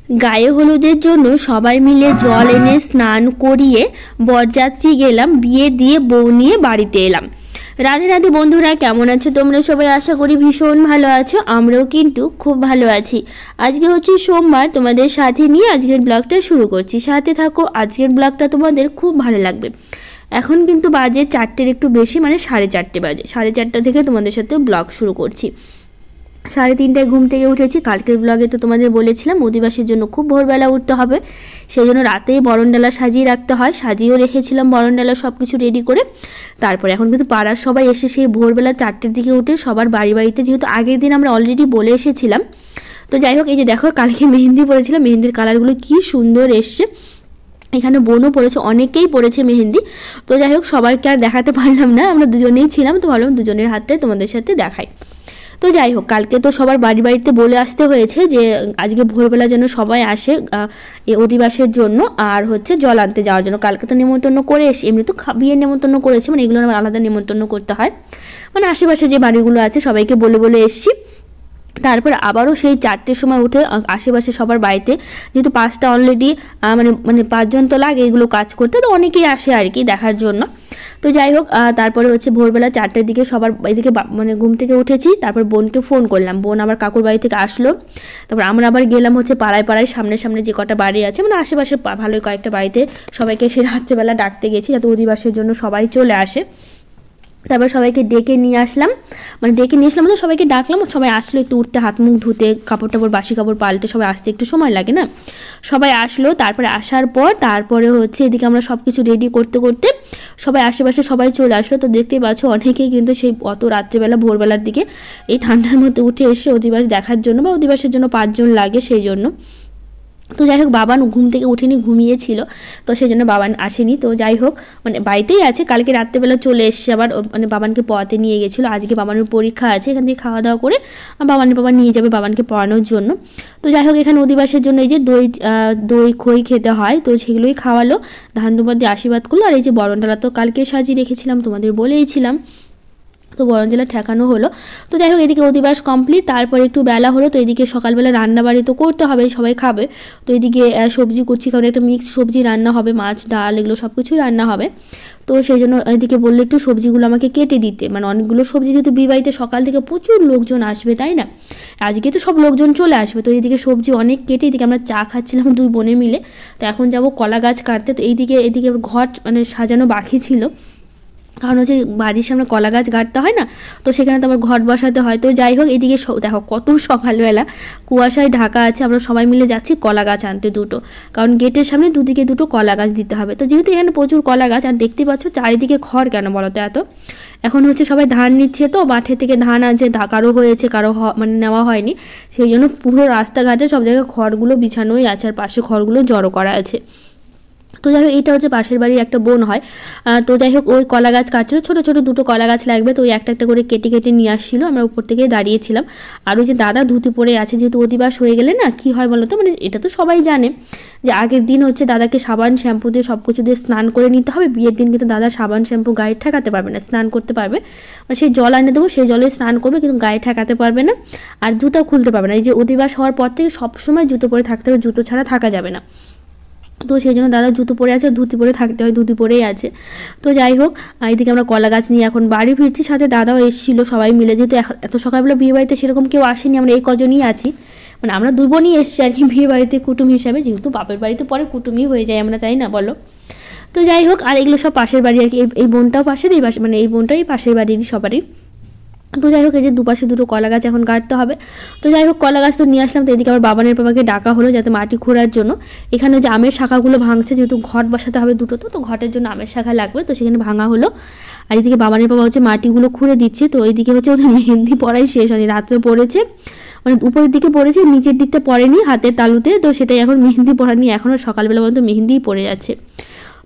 গায়ে হলুদের জন্য সবাই মিলে জল এনে স্নান করিয়ে বরযাত্রী গেলাম, বিয়ে দিয়ে বউ নিয়ে বাড়িতে এলাম। রাধে রাধে বন্ধুরা, কেমন আছো তোমরা সবাই? আশা করি ভীষণ ভালো আছো, আমরাও কিন্তু খুব ভালো আছি। আজকে হচ্ছে সোমবার, তোমাদের সাথে নিয়ে আজকের ব্লগটা শুরু করছি। সাথে থাকো, আজকের ব্লগটা তোমাদের খুব ভালো লাগবে। এখন কিন্তু বাজে 4টের একটু বেশি, মানে 4:30 বাজে। 4:30 থেকে তোমাদের সাথে ব্লগ শুরু করছি। 3:30টায় ঘুম থেকে উঠেছি। কালকের ব্লগে তো তোমাদের বলেছিলাম অধিবাসীর জন্য খুব ভোরবেলা উঠতে হবে, সেই জন্য রাতেই বরণডালা সাজিয়ে রাখতে হয়। সাজিয়েও রেখেছিলাম বরণডালা সব কিছু রেডি করে। তারপরে এখন কিন্তু পাড়ার সবাই এসে সেই ভোরবেলা 4টের দিকে উঠে সবার বাড়িতে, যেহেতু আগের দিন আমরা অলরেডি বলে এসেছিলাম। তো যাই হোক, এই যে দেখো কালকে মেহেন্দি পরেছিলাম, মেহেন্দির কালারগুলো কি সুন্দর এসছে। এখানে বোনও পড়েছে, অনেকেই পড়েছে মেহেন্দি। তো যাই হোক, সবাইকে আর দেখাতে পারলাম না, আমরা দুজনেই ছিলাম, তো ভাবলাম দুজনের হাতটাই তোমাদের সাথে দেখাই। তো যাই হোক, কালকে তো সবার বাড়িতে বলে আসতে হয়েছে যে আজকে ভোরবেলা যেন সবাই আসে এই অধিবাসের জন্য, আর হচ্ছে জল আনতে যাওয়ার জন্য। কালকে তো নেমন্তন্ন করে এসে, এমনি তো বিয়ের নেমন্তন্ন করেছে, মানে এগুলো আমার আলাদা নেমন্তন্ন করতে হয়, মানে আশেপাশে যে বাড়িগুলো আছে সবাইকে বলে বলে এসছি। তারপর আবারও সেই 4টের সময় উঠে আশেপাশে সবার বাড়িতে, যেহেতু 5টা অলরেডি মানে 5 জন তো লাগে এগুলো কাজ করতে, তো অনেকেই আসে আর কি দেখার জন্য। তো যাই হোক, তারপরে হচ্ছে ভোরবেলা 4টের দিকে সবার এদিকে মানে ঘুম থেকে উঠেছি। তারপর বোনকে ফোন করলাম, বোন আবার কাকুর বাড়ি থেকে আসলো। তারপর আমরা আবার গেলাম হচ্ছে পাড়ায় সামনে যে কটা বাড়ি আছে, মানে আশেপাশে ভালোই কয়েকটা বাড়িতে সবাইকে সে রাত্রেবেলা ডাকতে গেছি, যাতে অধিবাসের জন্য সবাই চলে আসে। তারপর সবাইকে ডেকে নিয়ে আসলাম, মানে সবাইকে ডাকলাম, সবাই আসলো। একটু উঠতে, হাত মুখ ধুতে, কাপড় টাপড় বাসি কাপড় পাল্টে সবাই আসতে একটু সময় লাগে না। সবাই আসলো। তারপরে আসার পর তারপরে হচ্ছে এদিকে আমরা সব কিছু রেডি করতে করতে সবাই আশেপাশে সবাই চলে আসলো। তো দেখতেই পাচ্ছ অনেকেই কিন্তু সেই অত রাত্রেবেলা ভোরবেলার দিকে এই ঠান্ডার মধ্যে উঠে এসে অধিবাস দেখার জন্য, বা অধিবাসের জন্য 5 জন লাগে সেই জন্য। তো যাই হোক, বাবান ঘুম থেকে উঠেনি, ঘুমিয়েছিল, তো সেই জন্য বাবান আসেনি। তো যাই হোক, মানে বাড়িতেই আছে, কালকে রাত্রেবেলা চলে এসছে আবার, মানে বাবানকে পড়াতে নিয়ে গেছিলো। আজকে বাবানের পরীক্ষা আছে, এখান থেকে খাওয়া দাওয়া করে বাবা নিয়ে যাবে বাবানকে পড়ানোর জন্য। তো যাই হোক, এখানে অধিবাসের জন্য এই যে দই খই খেতে হয়, তো সেগুলোই খাওয়ালো, ধান দুবার দিয়ে আশীর্বাদ করলো। আর এই যে বরণডালা তো কালকে সাজিয়ে রেখেছিলাম, তোমাদের বলেইছিলাম, তো বরঞ্জলা ঠেকানো হলো। তো যাই হোক, এদিকে অধিবাস কমপ্লিট। তারপর একটু বেলা হলো, তো এদিকে সকালবেলা রান্নাবাড়ি তো করতে হবে, সবাই খাবে। তো এদিকে সবজি করছি, কারণ একটা মিক্স সবজি রান্না হবে, মাছ ডাল এগুলো সব কিছুই রান্না হবে। তো সেই জন্য এদিকে বললো একটু সবজিগুলো আমাকে কেটে দিতে, মানে অনেকগুলো সবজি, যেহেতু বিয়ে বাড়িতে সকাল থেকে প্রচুর লোকজন আসবে, তাই না, আজকে তো সব লোকজন চলে আসবে। তো এইদিকে সবজি অনেক কেটে, এদিকে আমরা চা খাচ্ছিলাম 2 বোনে মিলে। তো এখন যাব কলা গাছ কাটতে। তো এদিকে ঘট মানে সাজানো বাকি ছিল, কারণ হচ্ছে বাড়ির সামনে কলা গাছ গাড়তে হয় না, তো সেখানে তো আমার ঘট বসাতে হয়। তো যাই হোক, এদিকে দেখো কত সকালবেলা কুয়াশায় ঢাকা আছে, আমরা সবাই মিলে যাচ্ছি কলা গাছ আনতে দুটো, কারণ গেটের সামনে দুদিকে দুটো কলা গাছ দিতে হবে। তো যেহেতু এখানে প্রচুর কলা গাছ, আর দেখতে পাচ্ছ চারিদিকে খড়, কেন বলো তো এত। এখন হচ্ছে সবাই ধান নিচ্ছে, তো মাঠে থেকে ধান আনছে, কারো হয়েছে কারো মানে নেওয়া হয়নি, সেই জন্য পুরো রাস্তাঘাটে সব জায়গায় খড়গুলো বিছানোই আছে, আর পাশে খড়গুলো জড়ো করা আছে। তো যাই হোক, এটা হচ্ছে পাশের বাড়ির একটা বোন হয়। তো যাই হোক, ওই কলা গাছ কাটছিল, ছোটো ছোটো দুটো কলা গাছ লাগবে, তো ওই একটা করে কেটে নিয়ে আসছিলো, আমরা উপর থেকে দাঁড়িয়েছিলাম। আর ওই যে দাদা ধুতি পরে আছে, যেহেতু অধিবাস হয়ে গেলে না কি হয় বলো তো, মানে এটা তো সবাই জানে যে আগের দিন হচ্ছে দাদাকে সাবান শ্যাম্পু দিয়ে সব কিছু দিয়ে স্নান করে নিতে হবে। বিয়ের দিন কিন্তু দাদা সাবান শ্যাম্পু গায়ে ঠেকাতে পারবে না, স্নান করতে পারবে, মানে সেই জল এনে দেবো, সেই জলে স্নান করবে, কিন্তু গায়ে ঠেকাতে পারবে না, আর জুতো খুলতে পারবে না। এই যে অধিবাস হওয়ার পর থেকে সবসময় জুতো পরে থাকতে হবে, জুতো ছাড়া থাকা যাবে না। তো সেই জন্য দাদা জুতো পরে আছে, ধুতি পরে থাকতে হয়, ধুতি পরেই আছে। তো যাই হোক, এদিকে আমরা কলা গাছ নিয়ে এখন বাড়ি ফিরছি, সাথে দাদাও এসেছিল সবাই মিলে, যেহেতু এত সকালবেলা বিয়ে বাড়িতে সেরকম কেউ আসেনি, আমরা এই কজনই আছি, মানে আমরা 2 বোনই এসছি আর কি বিয়ে বাড়িতে কুটুম হিসাবে, যেহেতু বাপের বাড়িতে পরে কুটুমই হয়ে যায় আমরা, তাই না বলো। তো যাই হোক, আর এগুলো সব পাশের বাড়ি আর কি, এই বোনটাও পাশের, মানে এই বোনটাই পাশের বাড়িরই সবারই। তো যাই হোক, এই যে দুপাশে দুটো কলা গাছ এখন কাটতে হবে। তো যাই হোক, কলা গাছ তো নিয়ে আসলাম। তো এদিকে আবার বাবাকে ডাকা হলো যাতে মাটি খোঁড়ার জন্য। এখানে যে আমের শাখাগুলো ভাঙছে, যেহেতু ঘট বসাতে হবে দুটো, তো ঘটের জন্য আমের শাখা লাগবে, তো সেখানে ভাঙা হলো। আর এদিকে বাবা হচ্ছে মাটিগুলো খুঁড়ে দিচ্ছে। তো এইদিকে হচ্ছে ওদের মেহেন্দি পড়াই শেষ হয়নি, রাত্রে পড়েছে, মানে উপরের দিকে পড়েছে, নিচের দিকটা পড়েনি হাতের তালুতে, তো সেটাই এখন মেহেন্দি পড়া নিয়ে এখনও সকালবেলা পর্যন্ত মেহেন্দিই পড়ে যাচ্ছে।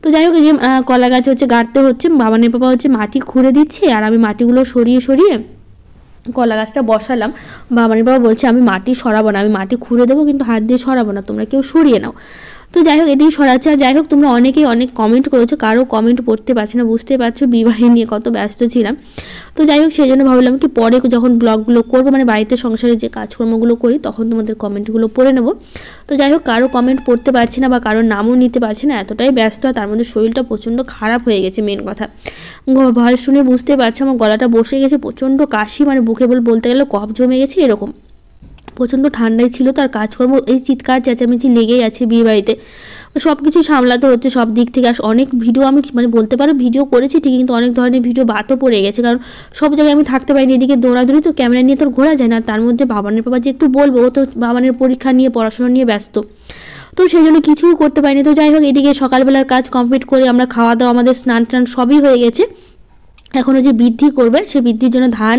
তো যাই হোক, এই যে কলা গাছ হচ্ছে গাড়তে হচ্ছে, বাবা হচ্ছে মাটি খুঁড়ে দিচ্ছে, আর আমি মাটিগুলো সরিয়ে কলা গাছটা বসালাম। বাবা বলছে আমি মাটি সরাবো না, আমি মাটি খুঁড়ে দেবো, কিন্তু হাত দিয়ে সরাবো না, তোমরা কেউ সরিয়ে নাও। তো তো যাই হোক এটাই সরাচ্ছে। আর যাই হোক তোমরা অনেকেই অনেক কমেন্ট করেছো, কারো কমেন্ট পড়তে পারছি না, বুঝতে পারছো বিবাহ নিয়ে কত ব্যস্ত ছিলাম। তো যাই হোক সেই জন্য ভাবলাম কি পরে যখন ব্লগগুলো করবো, মানে বাড়িতে সংসারে যে কাজকর্মগুলো করি তখন তোমাদের কমেন্টগুলো পড়ে নেবো। তো যাই হোক কারো কমেন্ট পড়তে পারছি না বা কারোর নামও নিতে পারছি না, এতটাই ব্যস্ত। আর তার মধ্যে শরীরটা প্রচণ্ড খারাপ হয়ে গেছে, মেন কথা ভয়েস শুনে বুঝতে পারছো আমার গলাটা বসে গেছে, প্রচণ্ড কাশি, মানে বুকে বলতে গেলে কফ জমে গেছে এরকম, প্রচণ্ড ঠান্ডায় ছিল। তার কাজকর্ম এই চিৎকার চেঁচামেচি লেগেই আছে বিয়ে বাড়িতে, সব কিছু সামলাতে হচ্ছে সব দিক থেকে। আর অনেক ভিডিও আমি মানে বলতে পারো ভিডিও করেছি ঠিকই, কিন্তু অনেক ধরনের ভিডিও বাদও পড়ে গেছে, কারণ সব জায়গায় আমি থাকতে পারিনি। এদিকে দৌড়াদৌড়ি তো ক্যামেরা নিয়ে তোর ঘোরা যায় না, তার মধ্যে বাবানের বাবা যে একটু বলবো, ও তো বাবানের পরীক্ষা নিয়ে পড়াশোনা নিয়ে ব্যস্ত, তো সেই জন্য কিছুই করতে পারিনি। তো যাই হোক এদিকে সকালবেলার কাজ কমপ্লিট করে আমরা খাওয়া দাওয়া, আমাদের স্নান টান সবই হয়ে গেছে। এখনও যে বৃদ্ধি করবে সে বৃদ্ধির জন্য ধান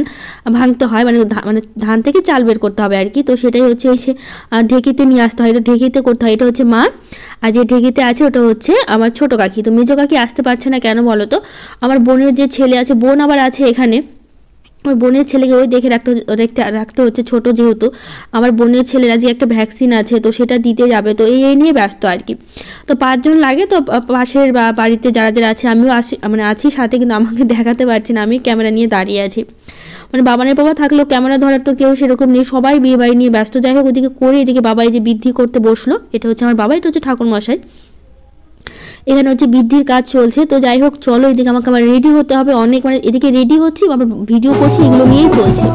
ভাঙতে হয়, মানে ধান থেকে চাল বের করতে হবে আর কি। তো সেটাই হচ্ছে এসে ঢেকিতে নিয়ে আসতে হয়, এটা ঢেকিতে করতে হয়। এটা হচ্ছে মা, আর যে ঢেকিতে আছে ওটা হচ্ছে আমার ছোটো কাকি। তো মেজো কাকি আসতে পারছে না কেন বলো তো, আমার বোনের যে ছেলে আছে, বোন আবার আছে এখানে, ওই বোনের ছেলেকে ওই দেখে রাখতে হচ্ছে, ছোটো যেহেতু। আমার বোনের ছেলের আজকে একটা ভ্যাকসিন আছে, তো সেটা দিতে যাবে, তো এই নিয়ে ব্যস্ত আর কি। তো 5 জন লাগে, তো পাশের বাড়িতে যারা যারা আছে আমিও আছি সাথে, কিন্তু আমাকে দেখাতে পারছি না, আমি ক্যামেরা নিয়ে দাঁড়িয়ে আছি। মানে বাবানের বাবা থাকলেও ক্যামেরা ধরার তো কেউ সেরকম নেই, সবাই বিয়ে বাড়ি নিয়ে ব্যস্ত। যাই হোক ওদিকে করে এদিকে বাবা এই যে বৃদ্ধি করতে বসলো, এটা হচ্ছে আমার বাবা, এটা হচ্ছে ঠাকুর মশাই, এখানে হচ্ছে বৃদ্ধির কাজ চলছে। তো যাই হোক চলো এদিকে আমাকে আবার রেডি হতে হবে, অনেক মানে এদিকে রেডি হচ্ছি আবার ভিডিও করছি, এগুলো নিয়েই চলছে।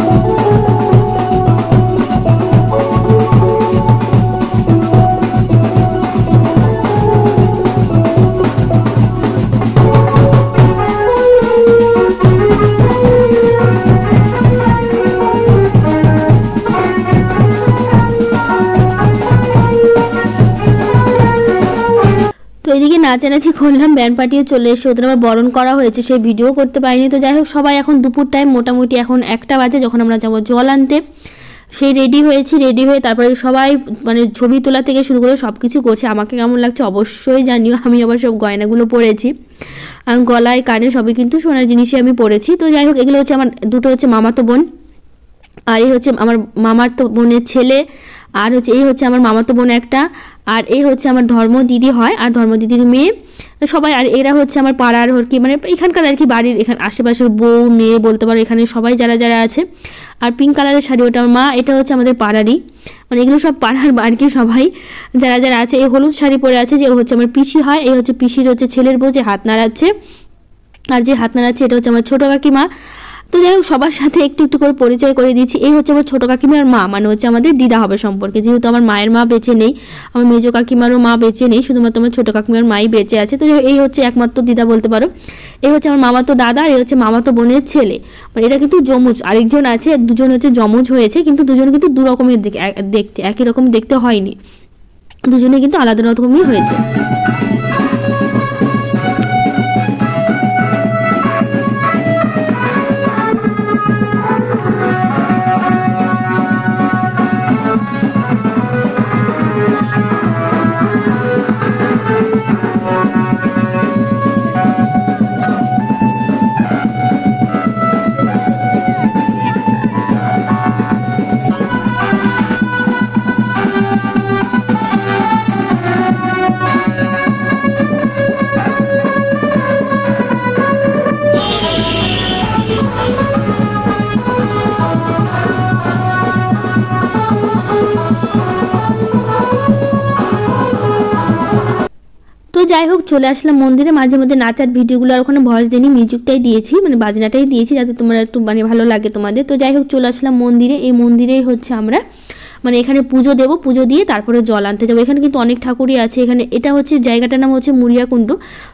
এদিকে নাচানাচি করলাম, ব্যান্ড পার্টিও চলে এসে ওদের আবার বরণ করা হয়েছে, সেই ভিডিও করতে পারিনি। তো যাই হোক সবাই এখন দুপুর টাইম, মোটামুটি এখন 1টা বাজে, যখন আমরা যাবো জল আনতে, সেই রেডি হয়েছি। রেডি হয়ে তারপরে সবাই মানে ছবি তোলা থেকে শুরু করে সব কিছু করছে। আমাকে কেমন লাগছে অবশ্যই জানিও, আমি আবার সব গয়নাগুলো পরেছি, গলায় কানে সবই কিন্তু সোনার জিনিসই আমি পরেছি। তো যাই হোক এগুলো হচ্ছে আমার দুটো হচ্ছে মামাতো বোন, আর এই হচ্ছে আমার মামার তো বোনের ছেলে, আর হচ্ছে এই হচ্ছে আমার মামাতো বোন একটা, আর এই হচ্ছে আমার ধর্ম দিদি হয়, আর ধর্ম দিদির মেয়ে সবাই। আর এরা হচ্ছে আমার পাড়ার কি মানে এখানকার আর কি, বাড়ির এখানে আশেপাশের বউ মেয়ে বলতে পারো, এখানে সবাই যারা যারা আছে। আর পিঙ্ক কালারের শাড়ি ওটা আমার মা, এটা হচ্ছে আমাদের পাড়ারই, মানে এগুলো সব পাড়ার আর কি সবাই যারা যারা আছে। এই হলুদ শাড়ি পরে আছে যে হচ্ছে আমার পিসি হয়, এই হচ্ছে পিসির হচ্ছে ছেলের বউ যে হাত নাড়াচ্ছে, আর যে হাত নাড়াচ্ছে এটা হচ্ছে আমার ছোটো কাকিমা। তো যাই হোক সবার সাথে একটু একটু করে পরিচয় করে দিচ্ছি। এই হচ্ছে আমার ছোটো কাকিমার মা, মানে হচ্ছে আমাদের দিদা হবে সম্পর্কে, যেহেতু আমার মায়ের মা বেঁচে নেই, আমার মেজো কাকিমারও মা বেঁচে নেই, শুধুমাত্র আমার ছোটো কাকিমার মাই বেঁচে আছে। তো এই হচ্ছে একমাত্র দিদা বলতে পারো। এই হচ্ছে আমার মামাতো দাদা, আর এই হচ্ছে মামাতো বোনের ছেলে, মানে এটা কিন্তু যমজ। আরেকজন আছে, দুজন হচ্ছে যমজ হয়েছে, কিন্তু দুজন কিন্তু দু রকমের দেখতে, একই রকম দেখতে হয়নি, দুজনে কিন্তু আলাদা রকমই হয়েছে। যাই হোক চলে আসলাম মন্দিরে, মাঝে মধ্যে নাচার ভিডিওগুলো আর ওখানে ভয়েস দিইনি, মিউজিকটাই দিয়েছি, মানে বাজনাটাই দিয়েছি যাতে তোমরা একটু মানে ভালো লাগে তোমাদের। তো যাই হোক চলে আসলাম মন্দিরে, এই মন্দিরেই হচ্ছে আমরা মানে এখানে পুজো দেবো, পুজো দিয়ে তারপরে জল আনতে যাবো। এখানে কিন্তু অনেক ঠাকুরই আছে এখানে, এটা হচ্ছে জায়গাটার নাম হচ্ছে মুড়িয়াকুণ্ড।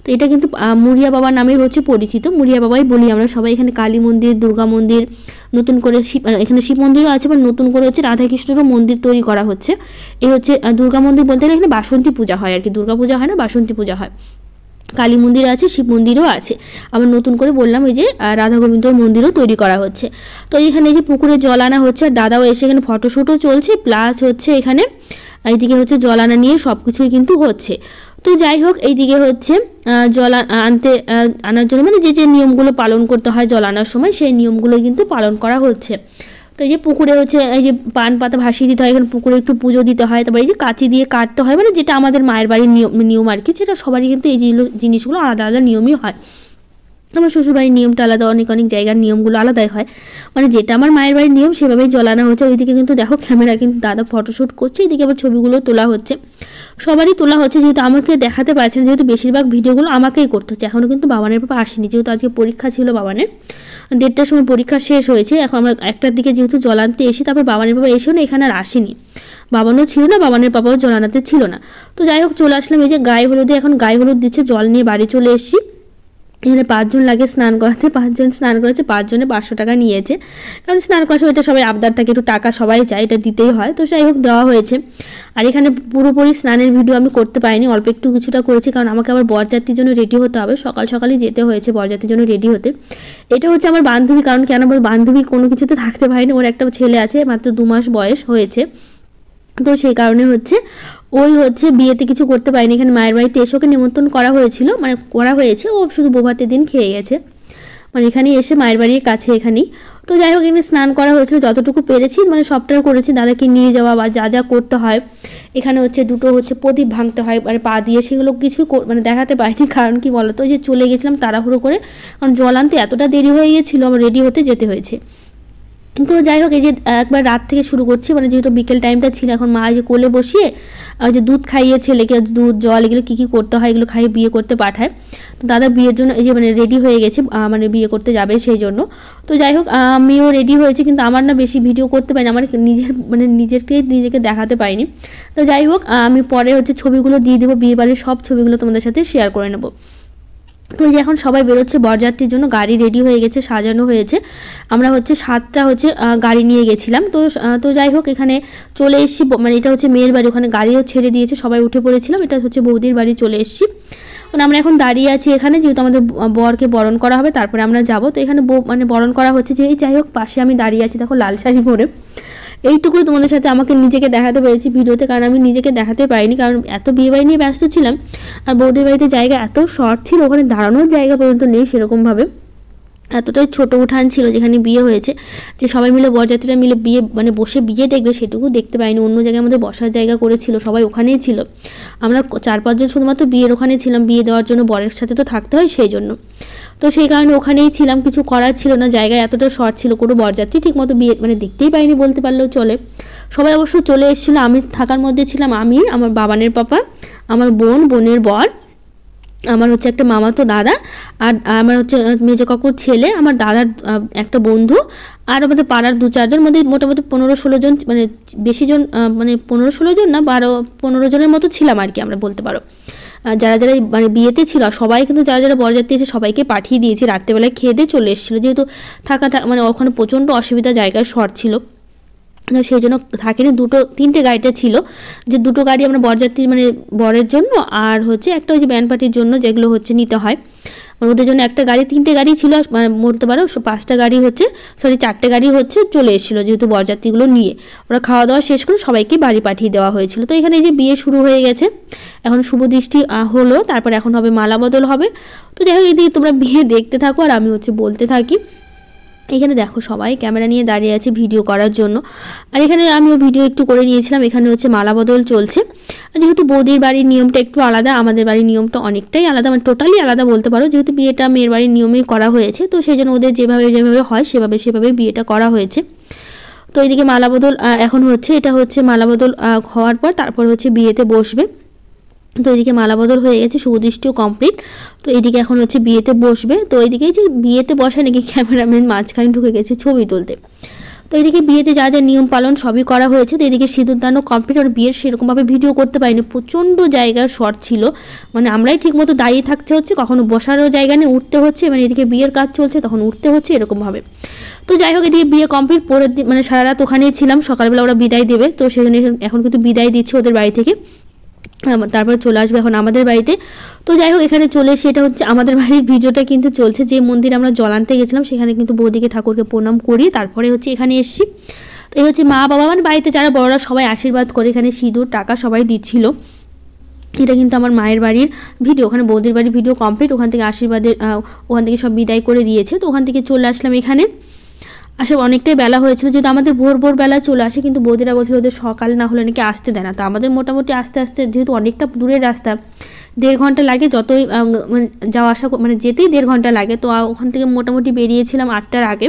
তো এটা কিন্তু মুড়িয়া বাবার নামে হচ্ছে পরিচিত, মুড়িয়া বাবাই বলি আমরা সবাই। এখানে কালী মন্দির, দুর্গা মন্দির, নতুন করে এখানে শিব মন্দিরও আছে, বা নতুন করে হচ্ছে রাধাকৃষ্ণেরও মন্দির তৈরি করা হচ্ছে। এই হচ্ছে দুর্গা মন্দির বলতে গেলে এখানে বাসন্তী পূজা হয় আর কি, দুর্গা পূজা হয় না, বাসন্তী পূজা হয়। কালী মন্দির আছে, শিব মন্দিরও আছে, আবার নতুন করে বললাম ওই যে রাধা গোবিন্দর মন্দিরও তৈরি করা হচ্ছে। তো এখানে এই যে পুকুরে জল আনা হচ্ছে, আর দাদাও এসে এখানে ফটোশ্যুটও চলছে, প্লাস হচ্ছে এখানে এইদিকে হচ্ছে জল আনা নিয়ে সব কিছুই কিন্তু হচ্ছে। তো যাই হোক এইদিকে হচ্ছে জল আনার জন্য মানে যে যে নিয়মগুলো পালন করতে হয় জল আনার সময়, সেই নিয়মগুলো কিন্তু পালন করা হচ্ছে। তো এই যে পুকুরে হচ্ছে এই যে পান পাতা ভাসিয়ে দিতে হয়, এখানে পুকুরে একটু পুজো দিতে হয়, তারপরে এই যে কাঁচি দিয়ে কাটতে হয়, মানে যেটা আমাদের মায়ের বাড়ির নিয়ম আর কি, সেটা সবারই কিন্তু এই জিনিসগুলো আলাদা আলাদা নিয়মই হয়। আমার শ্বশুরবাড়ির নিয়মটা আলাদা, অনেক জায়গার নিয়মগুলো আলাদাই হয়, মানে যেটা আমার মায়ের বাড়ির নিয়ম সেভাবেই জ্বলানো হচ্ছে। ওইদিকে কিন্তু দেখো ক্যামেরা কিন্তু দাদা ফটোশ্যুট করছে, এদিকে আবার ছবিগুলো তোলা হচ্ছে, সবারই তোলা হচ্ছে, যেহেতু আমাকে দেখাতে পারছেন, যেহেতু বেশিরভাগ ভিডিওগুলো আমাকেই করতে হচ্ছে। এখনও কিন্তু বাবানের পাপা আসেনি, যেহেতু আজকে পরীক্ষা ছিল বাবানের, 1:30টার সময় পরীক্ষা শেষ হয়েছে। এখন আমরা 1টার দিকে যেহেতু জলানতে এসি, তারপর বাবানের পাপা এসেও না এখানে আর আসেনি, বাবানও ছিল না, বাবানের পাপাও জলানাতে ছিল না। তো যাই হোক চলে আসলাম, এই যে গায়ে হলুদে এখন গায়ে হলুদ দিচ্ছে, জল নিয়ে বাড়ি চলে এসেছি। এখানে 5 জন লাগে স্নান করাতে, 5 জন স্নান করেছে, 5 জনে 500 টাকা নিয়েছে, কারণ স্নান করার সময় এটা সবাই আবদার থাকে, একটু টাকা সবাই চায়, এটা দিতেই হয়। তো যাই হোক দেওয়া হয়েছে। আর এখানে পুরোপুরি স্নানের ভিডিও আমি করতে পারিনি, অল্প একটু কিছুটা করেছি, কারণ আমাকে আবার বরযাত্রীর জন্য রেডি হতে হবে, সকাল সকালই যেতে হয়েছে বরযাত্রীর জন্য রেডি হতে। এটা হচ্ছে আমার বান্ধবী, কারণ কেন বান্ধবী কোনো কিছুতে থাকতে পারেনি, ওর একটা ছেলে আছে, মাত্র 2 মাস বয়স হয়েছে, তো সেই কারণে হচ্ছে ওই হচ্ছে বিয়েতে কিছু করতে পারিনি। এখানে মায়ের বাড়িতে এসে ওকে নিমন্ত্রণ করা হয়েছিল, মানে করা হয়েছে, ও শুধু বৌভাতের দিন খেয়ে গেছে, মানে এখানেই এসে মায়ের বাড়ির কাছে এখানেই। তো যাই হোক এখানে স্নান করা হয়েছিল, যতটুকু পেরেছি, মানে সবটাই করেছি, দাদাকে নিয়ে যাওয়া বা যা যা করতে হয়। এখানে হচ্ছে 2টো হচ্ছে প্রদীপ ভাঙতে হয়, মানে পা দিয়ে, সেগুলো কিছু মানে দেখাতে পারিনি, কারণ কি বলতো, যে চলে গেছিলাম তাড়াহুড়ো করে, কারণ জল আনতে এতটা দেরি হয়ে গিয়েছিলো, আমার রেডি হতে যেতে হয়েছে। তো যাই হোক এই যে একবার রাত থেকে শুরু করছি, মানে যেহেতু বিকেল টাইমটা ছিল, এখন মা যে কোলে বসিয়ে যে দুধ খাইয়ে ছেলেকে, দুধ জল এগুলো কী করতে হয় এগুলো খাইয়ে বিয়ে করতে পাঠায়। তো দাদা বিয়ের জন্য এই যে মানে রেডি হয়ে গেছে, মানে বিয়ে করতে যাবে সেই জন্য। তো যাই হোক আমিও রেডি হয়েছি, কিন্তু আমার না বেশি ভিডিও করতে পারিনি, আমার নিজেকে দেখাতে পারিনি। তো যাই হোক আমি পরে হচ্ছে ছবিগুলো দিয়ে দেবো, বিয়ে বাড়ির সব ছবিগুলো তোমাদের সাথে শেয়ার করে নেবো। তো এই যে এখন সবাই বেরোচ্ছে বরযাত্রীর জন্য, গাড়ি রেডি হয়ে গেছে, সাজানো হয়েছে। আমরা হচ্ছে 7টা হচ্ছে গাড়ি নিয়ে গেছিলাম। তো যাই হোক এখানে চলে এসেছি, মানে এটা হচ্ছে মেয়ের বাড়ি, ওখানে গাড়িও ছেড়ে দিয়েছে, সবাই উঠে পড়েছিলাম, এটা হচ্ছে বৌদির বাড়ি চলে এসেছি। মানে আমরা এখন দাঁড়িয়ে আছি এখানে, যেহেতু আমাদের বরকে বরণ করা হবে, তারপরে আমরা যাব। তো এখানে মানে বরণ করা হচ্ছে, যে যাই হোক পাশে আমি দাঁড়িয়ে আছি, দেখো লাল শাড়ি পরে। এইটুকুই তোমাদের সাথে আমাকে নিজেকে দেখাতে পেরেছি ভিডিওতে, কারণ আমি নিজেকে দেখাতে পারিনি, কারণ এত বিয়ে বাড়ি নিয়ে ব্যস্ত ছিলাম, আর বৌদির বাড়িতে জায়গা এত শর্ট ছিল, ওখানে দাঁড়ানোর জায়গা পর্যন্ত নেই সেরকমভাবে, এতটাই ছোটো উঠান ছিল যেখানে বিয়ে হয়েছে, যে সবাই মিলে বরযাত্রীরা মিলে বিয়ে মানে বসে বিয়ে দেখবে সেটুকু দেখতে পাইনি। অন্য জায়গায় আমাদের বসার জায়গা করেছিল, সবাই ওখানেই ছিল, আমরা 4-5 জন শুধুমাত্র বিয়ের ওখানে ছিলাম, বিয়ে দেওয়ার জন্য বরের সাথে তো থাকতে হয় সেই জন্য। তো সেই কারণে ওখানেই ছিলাম, কিছু করার ছিল না, জায়গা এতটা শর্ট ছিল, কোনো বরযাত্রী ঠিকমতো বিয়ে মানে দেখতেই পাইনি বলতে পারলেও চলে। সবাই অবশ্য চলে এসেছিলো, আমি থাকার মধ্যে ছিলাম, আমি, আমার বাবানের পাপা, আমার বোনের বর, আমার হচ্ছে একটা মামাতো দাদা, আর আমার হচ্ছে মেজো কাকুর ছেলে, আমার দাদার একটা বন্ধু, আর আমাদের পাড়ার 2-4 জন, মধ্যে মোটামুটি 15-16 জন, মানে বেশি জন, মানে 15-16 জন না, 12-15 জনের মতো ছিলাম আর কি, আমরা বলতে পারো। যারা মানে বিয়েতে ছিল সবাই কিন্তু, যারা বরযাত্রী এসে সবাইকে পাঠিয়ে দিয়েছি, রাত্রেবেলায় খেয়ে দিয়ে চলে এসেছিলো, যেহেতু মানে ওখানে প্রচণ্ড অসুবিধা, জায়গায় শর্ট ছিল, সেই জন্য থাকেনি। 2-3টে গাড়িটা ছিল, যে 2টো গাড়ি আমরা বরযাত্রী মানে বরের জন্য, আর হচ্ছে একটা ওই যে ব্যান্ড পার্টির জন্য যেগুলো হচ্ছে নিতে হয়, ওদের জন্য একটা গাড়ি, 3টে গাড়ি ছিল, মানে বলতে পারো 5টা গাড়ি হচ্ছে, 4টে গাড়ি হচ্ছে চলে এসেছিলো, যেহেতু বরযাত্রীগুলো নিয়ে ওরা খাওয়া দাওয়া শেষ করে সবাইকে বাড়ি পাঠিয়ে দেওয়া হয়েছিল। তো এখানে এই যে বিয়ে শুরু হয়ে গেছে, এখন শুভ দৃষ্টি হলো, তারপর এখন হবে মালা বদল হবে। তো যাই হোক এদিকে তোমরা বিয়ে দেখতে থাকো, আর আমি হচ্ছে বলতে থাকি। এখানে দেখো সবাই ক্যামেরা নিয়ে দাঁড়িয়ে আছে ভিডিও করার জন্য, আর এখানে আমিও ভিডিও একটু করে নিয়েছিলাম। এখানে হচ্ছে মালা বদল চলছে, যেহেতু বৌদির বাড়ির নিয়মটা একটু আলাদা, আমাদের বাড়ির নিয়মটা অনেকটাই আলাদা, মানে টোটালি আলাদা বলতে পারো, যেহেতু বিয়েটা মেয়ের বাড়ির নিয়মেই করা হয়েছে, তো সেই জন্য ওদের যেভাবে হয় সেভাবে বিয়েটা করা হয়েছে। তো এইদিকে মালা বদল এখন হচ্ছে, এটা হচ্ছে মালা বদল হওয়ার পর তারপর হচ্ছে বিয়েতে বসবে। তো এইদিকে মালা বদল হয়ে গেছে, শুভদৃষ্টিও কমপ্লিট। তো এইদিকে এখন হচ্ছে বিয়েতে বসবে। তো এইদিকে যে বিয়েতে বসে নাকি ক্যামেরাম্যান মাঝখানে ঢুকে গেছে ছবি তুলতে। তো এইদিকে বিয়েতে যা যা নিয়ম পালন সবই করা হয়েছে। তো এদিকে সিঁদুরদানও কমপ্লিট, আর বিয়ের সেরকমভাবে ভিডিও করতে পারিনি, প্রচণ্ড জায়গার শর্ট ছিল, মানে আমরাই ঠিকমতো দাঁড়িয়ে থাকতে হচ্ছে, কখনো বসারও জায়গা নেই, উঠতে হচ্ছে, মানে এদিকে বিয়ের কাজ চলছে তখন উঠতে হচ্ছে এরকমভাবে। তো যাই হোক এদিকে বিয়ে কমপ্লিট, পরের দিন মানে সারা রাত ওখানেই ছিলাম, সকালবেলা ওরা বিদায় দেবে, তো সেখানে এখন কিন্তু বিদায় দিচ্ছে ওদের বাড়ি থেকে, তারপরে চলে আসবে এখন আমাদের বাড়িতে। তো যাই হোক এখানে চলে এসে, এটা হচ্ছে আমাদের বাড়ির ভিডিওটা কিন্তু চলছে, যে মন্দিরে আমরা জল আনতে গেছিলাম সেখানে কিন্তু বৌদিকে ঠাকুরকে প্রণাম করি তারপরে হচ্ছে এখানে এসেছি। তো এই হচ্ছে মা বাবা, মানে বাড়িতে যারা বড়রা সবাই আশীর্বাদ করে, এখানে সিঁদুর টাকা সবাই দিচ্ছিল। এটা কিন্তু আমার মায়ের বাড়ির ভিডিও, ওখানে বৌদির বাড়ির ভিডিও কমপ্লিট, ওখান থেকে আশীর্বাদের ওখান থেকে সব বিদায় করে দিয়েছে। তো ওখান থেকে চলে আসলাম এখানে, আসলে অনেকটাই বেলা হয়েছিল, যেহেতু আমাদের ভোর ভোর বেলা চলে আসে, কিন্তু বৌদিরা বলছিল ওদের সকাল না হলে নাকি আসতে দেয় না। তো আমাদের মোটামুটি আস্তে আস্তে, যেহেতু অনেকটা দূরের রাস্তা, 1.5 ঘন্টা লাগে, যতই মানে যাওয়া আসা মানে যেতেই 1.5 ঘন্টা লাগে। তো ওখান থেকে মোটামুটি বেরিয়েছিলাম 8টার আগে,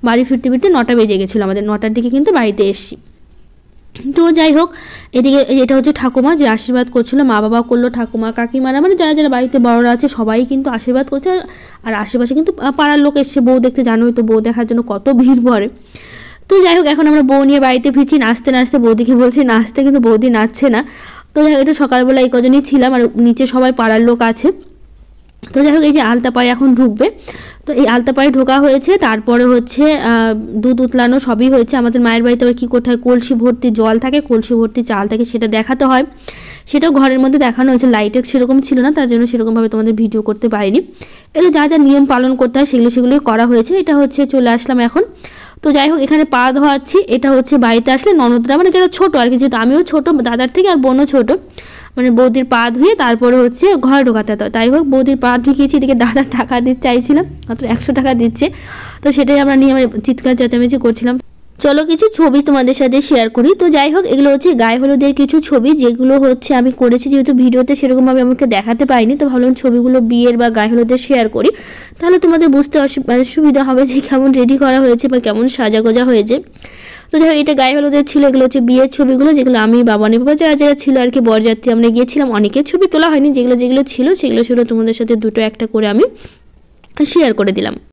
বাড়ি ফিরতে ফিরতে 9টা বেজে গেছিলো আমাদের। 9টার দিকে কিন্তু বাড়িতে এসেছি। তো যাই হোক, এদিকে এটা হচ্ছে ঠাকুমা যে আশীর্বাদ করছিল, মা বাবা করলো, ঠাকুমা কাকিমারা মানে যারা যারা বাড়িতে বড়রা আছে সবাই কিন্তু আশীর্বাদ করছে। আর আশেপাশে কিন্তু পাড়ার লোক এসছে বউ দেখতে, জানোই তো বউ দেখার জন্য কত ভিড় পড়ে। তো যাই হোক, এখন আমরা বউ নিয়ে বাড়িতে ফিরছি, নাচতে নাচতে বৌদিকে বলছি নাচতে, কিন্তু বৌদি নাচছে না। তো যাই হোক, এটা সকালবেলা এই কজনই ছিলাম, আর নিচে সবাই পাড়ার লোক আছে। তো যাই হোক, এই যে আলতা পায়ে এখন ঢুকবে, তো এই আলতা পায়ে ঢোকা হয়েছে। তারপরে হচ্ছে দুধ উতলানো সবই হয়েছে। আমাদের মায়ের বাড়িতে আবার কী করতে হয়, কলসি ভর্তি জল থাকে, কলসি ভর্তি চাল থাকে, সেটা দেখাতে হয়। সেটাও ঘরের মধ্যে দেখানো হয়েছে, লাইটের সেরকম ছিল না, তার জন্য সেরকমভাবে তোমাদের ভিডিও করতে পারিনি। এটা যা যা নিয়ম পালন করতে হয় সেগুলোই করা হয়েছে। এটা হচ্ছে চলে আসলাম এখন। তো যাই হোক, এখানে পা ধোয়াচ্ছি। এটা হচ্ছে বাড়িতে আসলে ননদরা মানে যারা ছোটো আর কি, যেহেতু আমিও ছোটো দাদার থেকে, আর বোনও ছোটো, মানে বৌদির পা ধুয়ে তারপরে হচ্ছে ঘরে ঢোকাতে হতো। তাই হোক, বৌদির পা ঢুকিয়েছি, এদিকে দাদা টাকা দিতে চাইছিলাম, মাত্র 100 টাকা দিচ্ছে। তো সেটাই আমরা নিয়ে চিৎকার চেঁচামেচি করছিলাম। চলো কিছু ছবি তোমাদের সাথে শেয়ার করি। তো যাই হোক, এগুলো হচ্ছে গায়ে হলুদের কিছু ছবি, যেগুলো হচ্ছে আমি করেছি, যেহেতু ভিডিওতে সেরকমভাবে আমাকে দেখাতে পাইনি, তো ভাবলাম ছবিগুলো বিয়ের বা গায়ে হলুদের শেয়ার করি, তাহলে তোমাদের বুঝতে সুবিধা হবে যে কেমন রেডি করা হয়েছে বা কেমন সাজাগোজা হয়েছে। তো যাই হোক, এটা গায়ে হলুদের ছিল, এগুলো হচ্ছে বিয়ের ছবিগুলো, যেগুলো আমি বাবা বাবা যারা যারা ছিল আর কি, বরযাত্রী আমরা গিয়েছিলাম। অনেকের ছবি তোলা হয়নি, যেগুলো যেগুলো ছিল সেগুলো তোমাদের সাথে দুটো একটা করে আমি শেয়ার করে দিলাম।